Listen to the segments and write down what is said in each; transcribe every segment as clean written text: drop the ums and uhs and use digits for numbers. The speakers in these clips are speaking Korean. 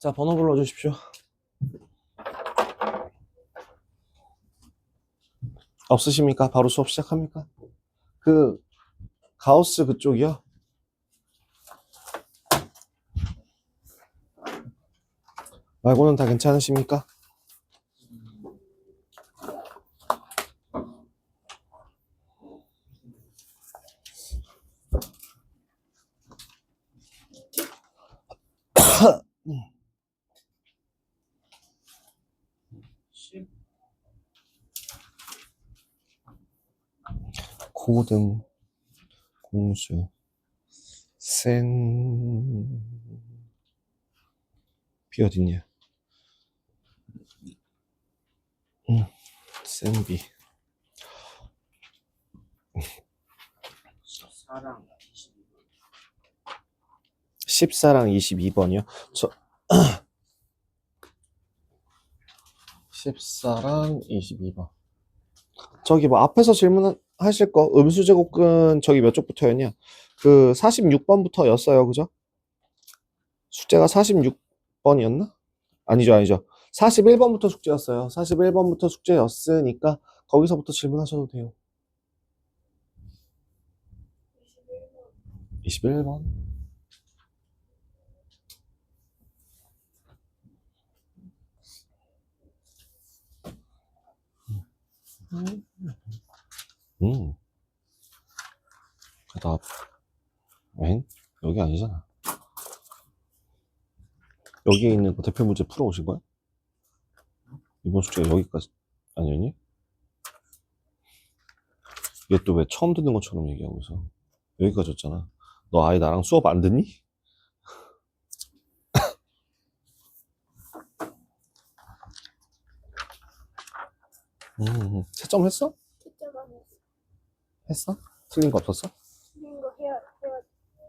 자, 번호 불러주십시오. 없으십니까? 바로 수업 시작합니까? 가우스 그쪽이요? 말고는 다 괜찮으십니까? 고등 공수 비 어딨냐? 센비 14랑 22번이요? 14랑 22번. 저기 뭐 앞에서 질문하실 거 음수제곱근 저기 몇 쪽부터였냐? 46번부터였어요. 그죠? 숙제가 46번이었나? 아니죠. 41번부터 숙제였어요. 41번부터 숙제였으니까 거기서부터 질문하셔도 돼요. 21번. 그다음 여기 아니잖아. 여기에 있는 그 대표 문제 풀어오신 거야? 이번 숙제가 여기까지 아니었니? 얘 또 왜 처음 듣는 것처럼 얘기하고 있어? 여기까지 였잖아. 너 아예 나랑 수업 안 듣니? 채점 했어? 채점 안 했어. 했어? 틀린 거 없었어? 틀린 거 해야.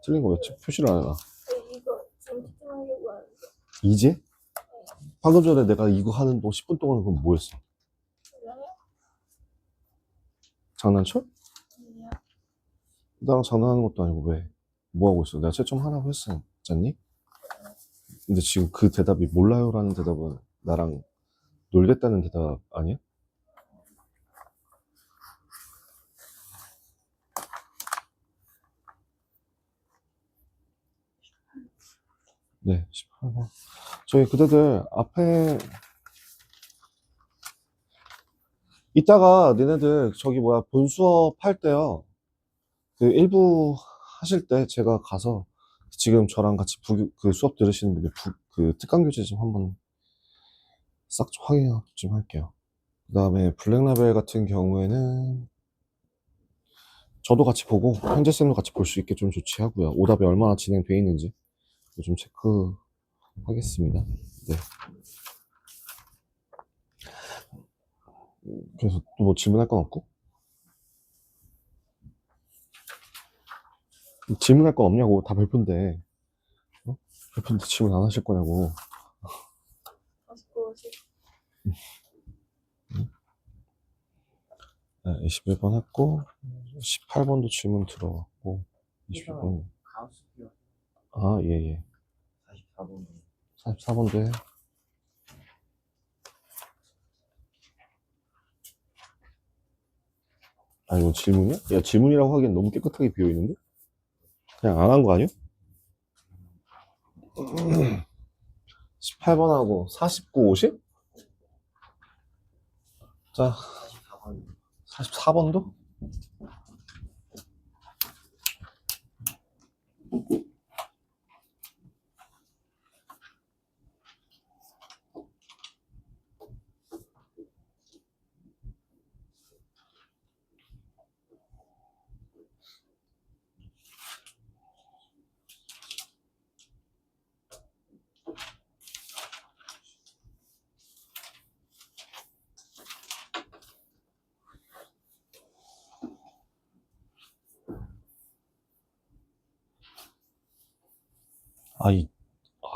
틀린 거 왜 표시를 안 해놔? 아니, 이거 지금 채점하려고 하는데. 이제? 방금 전에 내가 이거 하는 뭐 10분 동안 그럼 뭐 했어? 몰라요? 장난쳐? 아니요. 나랑 장난하는 것도 아니고 왜? 뭐 하고 있어? 내가 채점하라고 했었잖니? 근데 지금 그 대답이 몰라요라는 대답은 나랑 놀겠다는 대답 아니야? 네, 18번. 저희 그대들 앞에 이따가 니네들 저기 뭐야 본 수업 할 때요. 그 일부 하실 때 제가 가서 지금 저랑 같이 그 수업 들으시는 분들 그 특강 교재 좀 한번 싹 확인 좀 할게요. 그 다음에 블랙라벨 같은 경우에는 저도 같이 보고 현재쌤도 같이 볼 수 있게 좀 조치하고요. 오답이 얼마나 진행돼 있는지 좀 체크하겠습니다. 네. 그래서 또 뭐 질문할 건 없고? 질문할 건 없냐고. 다 별론데. 별론데 질문 안 하실 거냐고. 21번 했고 18번도 질문 들어왔고 21번 아 예예 44번도 해. 아 이거 질문이야? 야 질문이라고 하기엔 너무 깨끗하게 비어있는데? 그냥 안 한 거 아니야? 18번하고 49, 50? 자 44번도?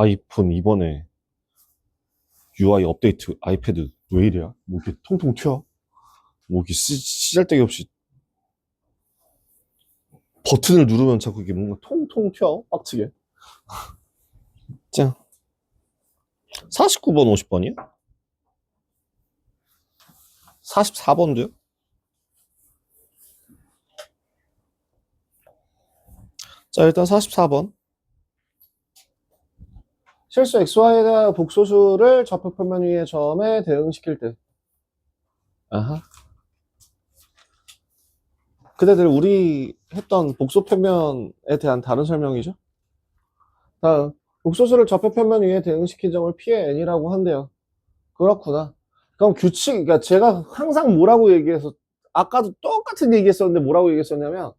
아이폰 이번에 UI 업데이트 아이패드 왜 이래야? 뭐 이렇게 통통 튀어? 뭐 이렇게 쓰잘데기 없이 버튼을 누르면 자꾸 이게 뭔가 통통 튀어 빡치게. 짱. 49번, 50번이요? 44번도요? 자, 일단 44번. 실수 xy에 대한 복소수를 좌표표면 위의 점에 대응시킬 때. 아하. 그대들 우리 했던 복소표면에 대한 다른 설명이죠? 다음, 복소수를 좌표표면 위에 대응시킨 점을 P의 n이라고 한대요. 그렇구나. 그럼 규칙, 그러니까 제가 항상 뭐라고 얘기해서, 아까도 똑같은 얘기했었는데 뭐라고 얘기했었냐면,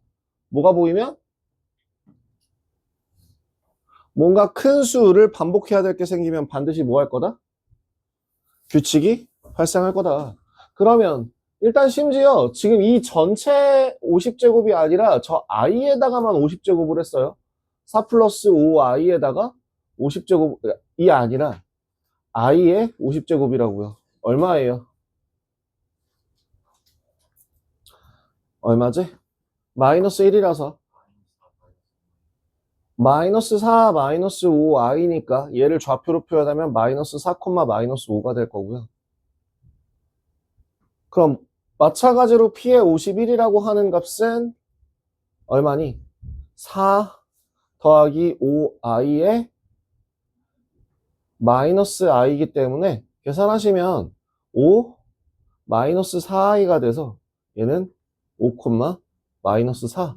뭐가 보이면? 뭔가 큰 수를 반복해야 될 게 생기면 반드시 뭐 할 거다? 규칙이 발생할 거다. 그러면 일단 심지어 지금 이 전체 50제곱이 아니라 저 i에다가만 50제곱을 했어요. 4 플러스 5i에다가 50제곱이 아니라 i의 50제곱이라고요. 얼마예요? 얼마지? 마이너스 1이라서 마이너스 4, 마이너스 5i니까 얘를 좌표로 표현하면 마이너스 4, 마이너스 5가 될 거고요. 그럼 마찬가지로 P의 51이라고 하는 값은 얼마니? 4 더하기 5i의 마이너스 i이기 때문에 계산하시면 5 마이너스 4i가 돼서 얘는 5, 마이너스 4.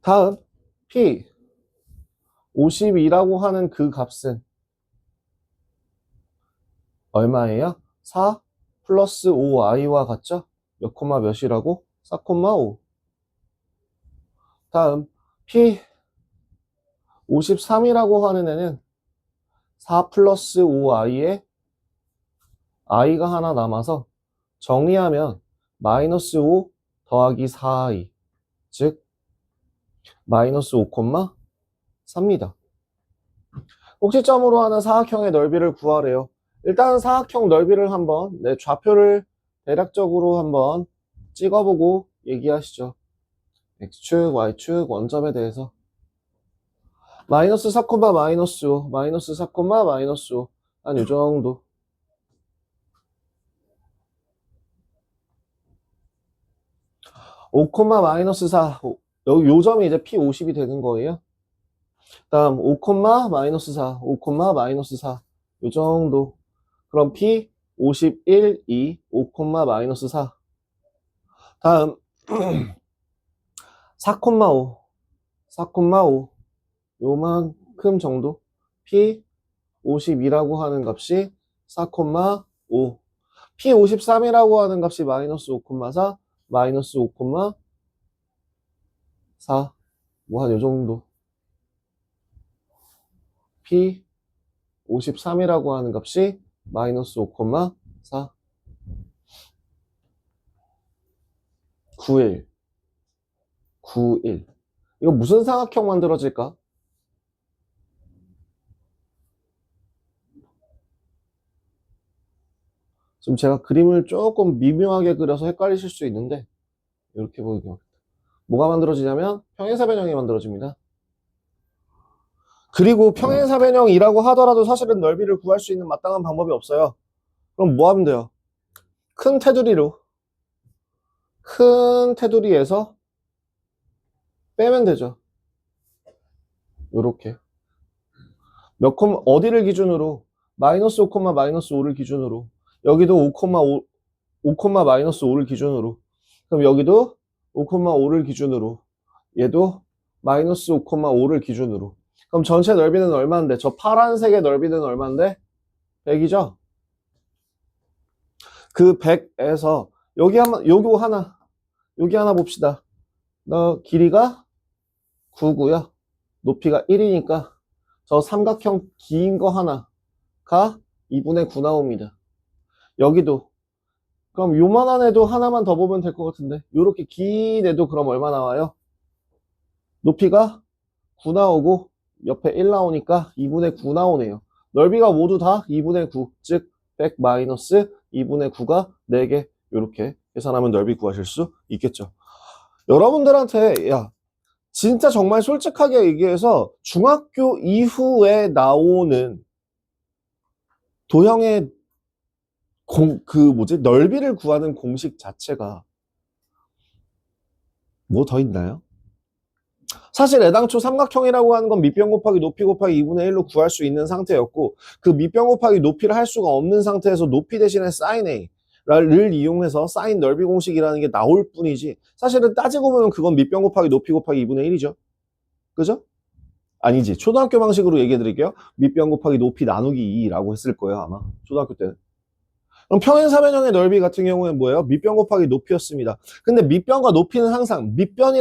다음 P 52라고 하는 그 값은 얼마예요? 4 플러스 5i와 같죠? 몇 콤마 몇이라고? 4, 5. 다음 P 53이라고 하는 애는 4 플러스 5i에 i가 하나 남아서 정리하면 마이너스 5 더하기 4i 즉 마이너스 5, 3입니다. 꼭지점으로 하는 사각형의 넓이를 구하래요. 일단 사각형 넓이를 한번 좌표를 대략적으로 한번 찍어보고 얘기하시죠. x축, y축, 원점에 대해서 마이너스 4, 마이너스 5, 마이너스 4, 마이너스 5 한 요 정도. 마이너스 4 여기 요 점이 이제 P50이 되는 거예요. 다음 5, 마이너스 4, 5, 마이너스 4 요 정도. 그럼 P51, 2, 5, 마이너스 4. 다음 4,5, 4,5 요만큼 정도. P52라고 하는 값이 4,5. P53이라고 하는 값이 마이너스 5,4, 마이너스 5,4. 뭐 한 요 정도. P53이라고 하는 값이 마이너스 5,4. 91. 91. 이거 무슨 사각형 만들어질까? 지금 제가 그림을 조금 미묘하게 그려서 헷갈리실 수 있는데 이렇게 보이죠. 뭐가 만들어지냐면 평행사변형이 만들어집니다. 그리고 평행사변형이라고 하더라도 사실은 넓이를 구할 수 있는 마땅한 방법이 없어요. 그럼 뭐 하면 돼요? 큰 테두리에서 빼면 되죠. 요렇게 어디를 기준으로? 마이너스 5, 마이너스 5를 기준으로. 여기도 5, 마이너스 5를 기준으로. 그럼 여기도 5, 5를 기준으로. 얘도 마이너스 5, 5를 기준으로. 그럼 전체 넓이는 얼마인데? 저 파란색의 넓이는 얼마인데? 100이죠? 그 100에서 여기 하나 봅시다. 길이가 9고요. 높이가 1이니까 저 삼각형 긴 거 하나가 2분의 9 나옵니다. 여기도 그럼 요만한 애도 하나만 더 보면 될 것 같은데 요렇게 긴 애도 그럼 얼마 나와요? 높이가 9 나오고 옆에 1 나오니까 2분의 9 나오네요. 넓이가 모두 다 2분의 9, 즉 100 마이너스 2분의 9가 4개. 요렇게 계산하면 넓이 구하실 수 있겠죠. 여러분들한테 진짜 정말 솔직하게 얘기해서 중학교 이후에 나오는 도형의 넓이를 구하는 공식 자체가 뭐 더 있나요? 사실 애당초 삼각형이라고 하는 건 밑변 곱하기 높이 곱하기 2분의 1로 구할 수 있는 상태였고, 그 밑변 곱하기 높이를 할 수가 없는 상태에서 높이 대신에 sin A를 이용해서 sin 넓이 공식이라는 게 나올 뿐이지, 사실은 따지고 보면 그건 밑변 곱하기 높이 곱하기 2분의 1이죠. 그죠? 아니지. 초등학교 방식으로 얘기해 드릴게요. 밑변 곱하기 높이 나누기 2라고 했을 거예요, 아마. 초등학교 때는. 그럼 평행사변형의 넓이 같은 경우에는 뭐예요? 밑변 곱하기 높이였습니다. 근데 밑변과 높이는 항상, 밑변과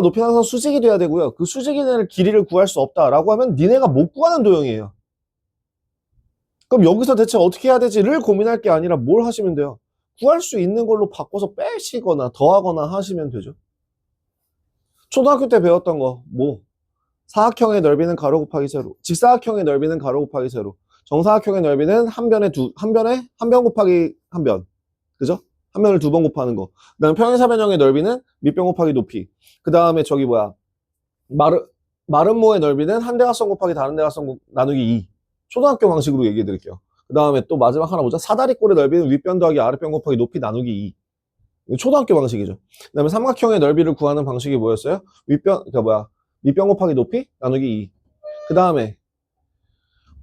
높이는 항상 수직이 돼야 되고요. 그 수직이 되는 길이를 구할 수 없다라고 하면 니네가 못 구하는 도형이에요. 그럼 여기서 대체 어떻게 해야 되지를 고민할 게 아니라 뭘 하시면 돼요? 구할 수 있는 걸로 바꿔서 빼시거나 더하거나 하시면 되죠. 초등학교 때 배웠던 거, 사각형의 넓이는 가로 곱하기 세로, 직사각형의 넓이는 가로 곱하기 세로, 정사각형의 넓이는 한 변에 한 변 곱하기 한 변. 그죠? 한 변을 두 번 곱하는 거. 그 다음에 평행사변형의 넓이는 밑변 곱하기 높이. 그 다음에 마름모의 넓이는 한 대각선 곱하기 다른 대각선 나누기 2. 초등학교 방식으로 얘기해 드릴게요. 그 다음에 또 마지막 하나 보자. 사다리꼴의 넓이는 윗변 더하기 아랫변 곱하기 높이 나누기 2. 이거 초등학교 방식이죠. 그 다음에 삼각형의 넓이를 구하는 방식이 뭐였어요? 밑변 곱하기 높이 나누기 2. 그 다음에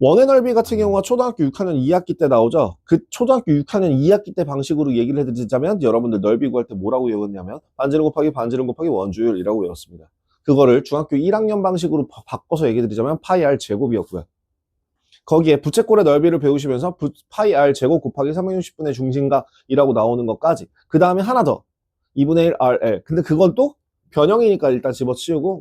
원의 넓이 같은 경우가 초등학교 6학년 2학기 때 나오죠. 그 초등학교 6학년 2학기 때 방식으로 얘기를 해드리자면 여러분들 넓이 구할 때 뭐라고 외웠냐면 반지름 곱하기 반지름 곱하기 원주율이라고 외웠습니다. 그거를 중학교 1학년 방식으로 바꿔서 얘기해드리자면 파이 r 제곱이었고요. 거기에 부채꼴의 넓이를 배우시면서 파이 r 제곱 곱하기 360분의 중심각이라고 나오는 것까지. 그 다음에 하나 더 2분의 1 rl. 근데 그건 또 변형이니까 일단 집어치우고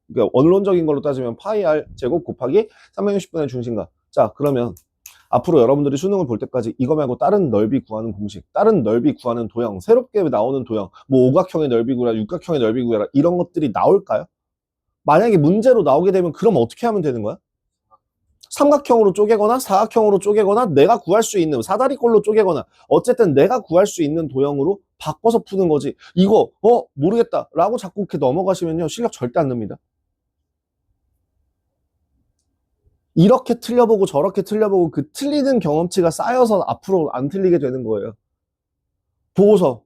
그러니까 원론적인 걸로 따지면 파이 r 제곱 곱하기 360분의 중심각. 자, 그러면 앞으로 여러분들이 수능을 볼 때까지 이거 말고 다른 넓이 구하는 공식, 다른 넓이 구하는 도형, 새롭게 나오는 도형, 오각형의 넓이 구하라, 육각형의 넓이 구하라 이런 것들이 나올까요? 만약에 문제로 나오게 되면 그럼 어떻게 하면 되는 거야? 삼각형으로 쪼개거나 사각형으로 쪼개거나 내가 구할 수 있는 사다리꼴로 쪼개거나 어쨌든 내가 구할 수 있는 도형으로 바꿔서 푸는 거지. 이거 모르겠다 라고 자꾸 이렇게 넘어가시면요 실력 절대 안 납니다. 이렇게 틀려보고 저렇게 틀려보고 그 틀리는 경험치가 쌓여서 앞으로 안 틀리게 되는 거예요. 보고서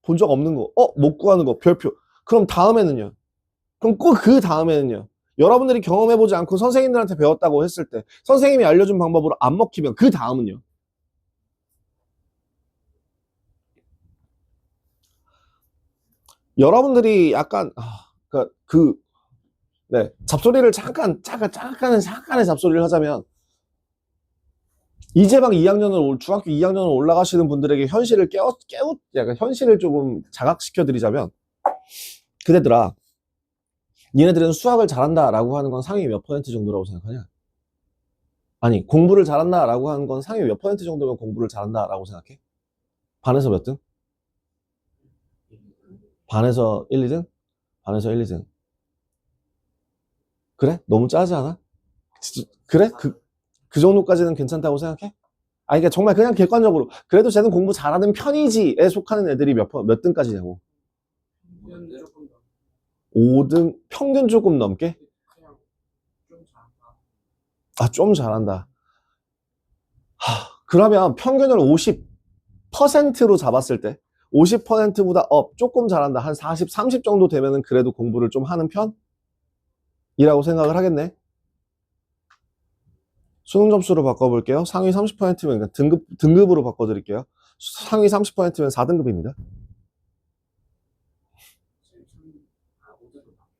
본 적 없는 거 못 구하는 거 별표. 그럼 다음에는요. 그럼 꼭 그 다음에는요. 여러분들이 경험해보지 않고 선생님들한테 배웠다고 했을 때 선생님이 알려준 방법으로 안 먹히면 그 다음은요. 여러분들이 약간 네, 잡소리를 잠깐의 잡소리를 하자면 이제 막 중학교 2학년으로 올라가시는 분들에게 현실을 약간 현실을 조금 자각시켜 드리자면 그대들아 니네들은 수학을 잘한다라고 하는 건 상위 몇 퍼센트 정도라고 생각하냐? 아니, 공부를 잘한다라고 하는 건 상위 몇 퍼센트 정도면 공부를 잘한다라고 생각해? 반에서 몇 등? 반에서 1, 2등? 반에서 1, 2등. 그래? 너무 짜지 않아? 그래? 그 정도까지는 괜찮다고 생각해? 아니, 그러니까 정말 그냥 객관적으로. 그래도 쟤는 공부 잘하는 편이지에 속하는 애들이 몇 등까지냐고. 5등, 평균 조금 넘게? 아, 좀 잘한다. 그러면 평균을 50%로 잡았을 때 50%보다 조금 잘한다. 한 40, 30 정도 되면은 그래도 공부를 좀 하는 편이라고 생각을 하겠네. 수능 점수로 바꿔볼게요. 상위 30%면 그러니까 등급으로 바꿔드릴게요. 상위 30%면 4등급입니다.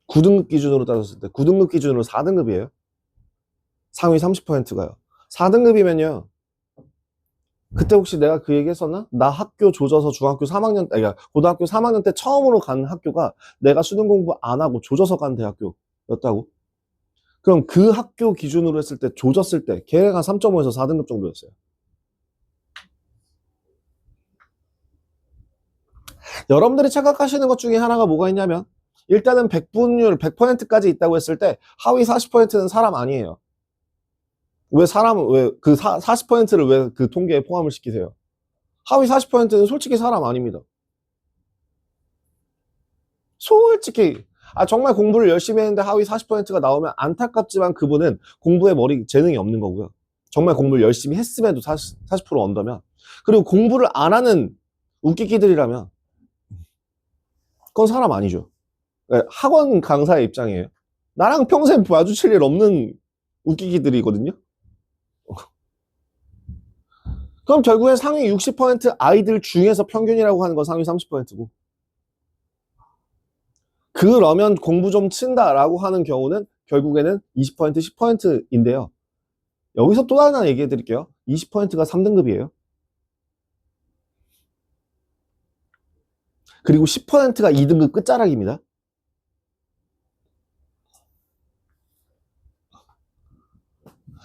9등급 기준으로 따졌을 때 9등급 기준으로 4등급이에요. 상위 30%가요. 4등급이면요. 그때 혹시 내가 그 얘기 했었나? 나 학교 조져서 고등학교 3학년 때 처음으로 간 학교가 내가 수능 공부 안 하고 조져서 간 대학교였다고? 그럼 그 학교 기준으로 했을 때 조졌을 때 걔가 3.5에서 4등급 정도였어요. 여러분들이 착각하시는 것 중에 하나가 뭐가 있냐면 일단은 100%까지 있다고 했을 때 하위 40%는 사람 아니에요. 왜 40%를 왜 그 통계에 포함을 시키세요? 하위 40%는 솔직히 사람 아닙니다. 솔직히 정말 공부를 열심히 했는데 하위 40%가 나오면 안타깝지만 그분은 공부에 재능이 없는 거고요. 정말 공부를 열심히 했음에도 40% 언더면. 그리고 공부를 안 하는 웃기기들이라면 그건 사람 아니죠. 학원 강사의 입장이에요. 나랑 평생 마주칠 일 없는 웃기기들이거든요. 그럼 결국엔 상위 60% 아이들 중에서 평균이라고 하는 건 상위 30%고. 그러면 공부 좀 친다라고 하는 경우는 결국에는 20%, 10%인데요. 여기서 또 하나 얘기해 드릴게요. 20%가 3등급이에요. 그리고 10%가 2등급 끝자락입니다.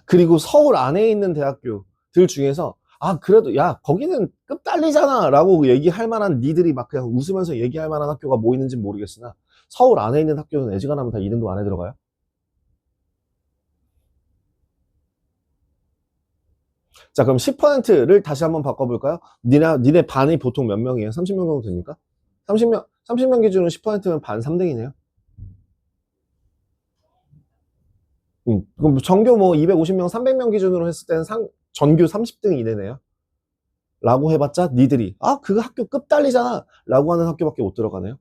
그리고 서울 안에 있는 대학교들 중에서 그래도 야 거기는 급 딸리잖아 라고 얘기할 만한 니들이 막 그냥 웃으면서 얘기할 만한 학교가 뭐 있는지 모르겠으나 서울 안에 있는 학교는 애지간하면 다 2등급 안에 들어가요. 자, 그럼 10%를 다시 한번 바꿔볼까요? 니네 반이 보통 몇 명이에요? 30명 정도 됩니까? 30명 기준으로 10%면 반 3등이네요. 그럼 전교 뭐 250명, 300명 기준으로 했을 때는 전교 30등 이내네요. 라고 해봤자 니들이 그거 학교 급 딸리잖아 라고 하는 학교밖에 못 들어가네요.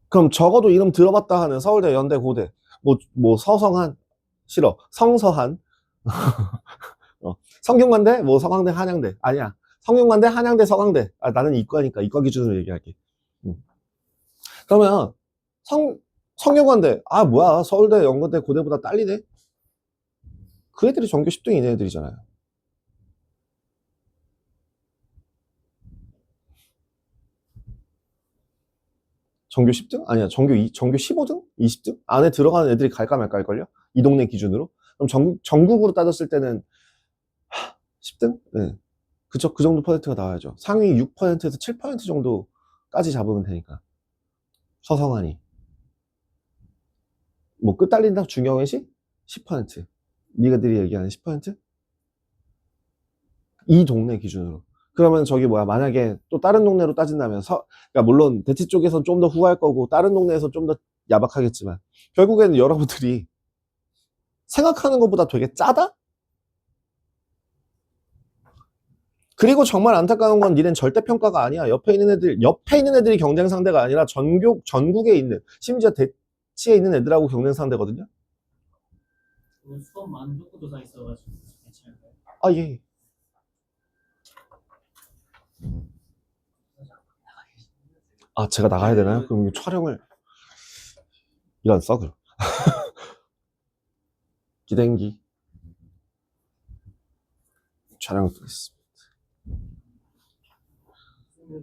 그럼 적어도 이름 들어봤다 하는 서울대, 연대, 고대 뭐 서성한 싫어 성서한 성균관대 뭐 서강대, 한양대 아니야 성균관대, 한양대, 서강대 나는 이과니까 이과 기준으로 얘기할게. 그러면 성균관대 뭐야 서울대, 연고대, 고대보다 딸리네. 그 애들이 전교 10등 이내 애들이잖아요. 전교 10등? 아니야. 전교 15등? 20등? 안에 들어가는 애들이 갈까 말까 할걸요? 이 동네 기준으로? 그럼 전국으로 따졌을 때는 10등? 네. 그쵸. 그 정도 퍼센트가 나와야죠. 상위 6%에서 7% 정도까지 잡으면 되니까. 서성하니. 뭐 끝달린다 중경외시? 10%. 니가들이 얘기하는 10%? 이 동네 기준으로. 그러면 저기 만약에 또 다른 동네로 따진다면 그러니까 물론 대치 쪽에선 좀 더 후할 거고 다른 동네에서 좀 더 야박하겠지만 결국에는 여러분들이 생각하는 것보다 되게 짜다? 그리고 정말 안타까운 건 니넨 절대평가가 아니야. 옆에 있는 애들이 경쟁 상대가 아니라 전국에 있는 심지어 대치에 있는 애들하고 경쟁 상대거든요. 수업 만족도 다 있어가지고 괜찮을까요? 예. 제가 나가야 되나요? 그럼 촬영을 이런 썩을 기댕기 촬영을 끄겠습니다.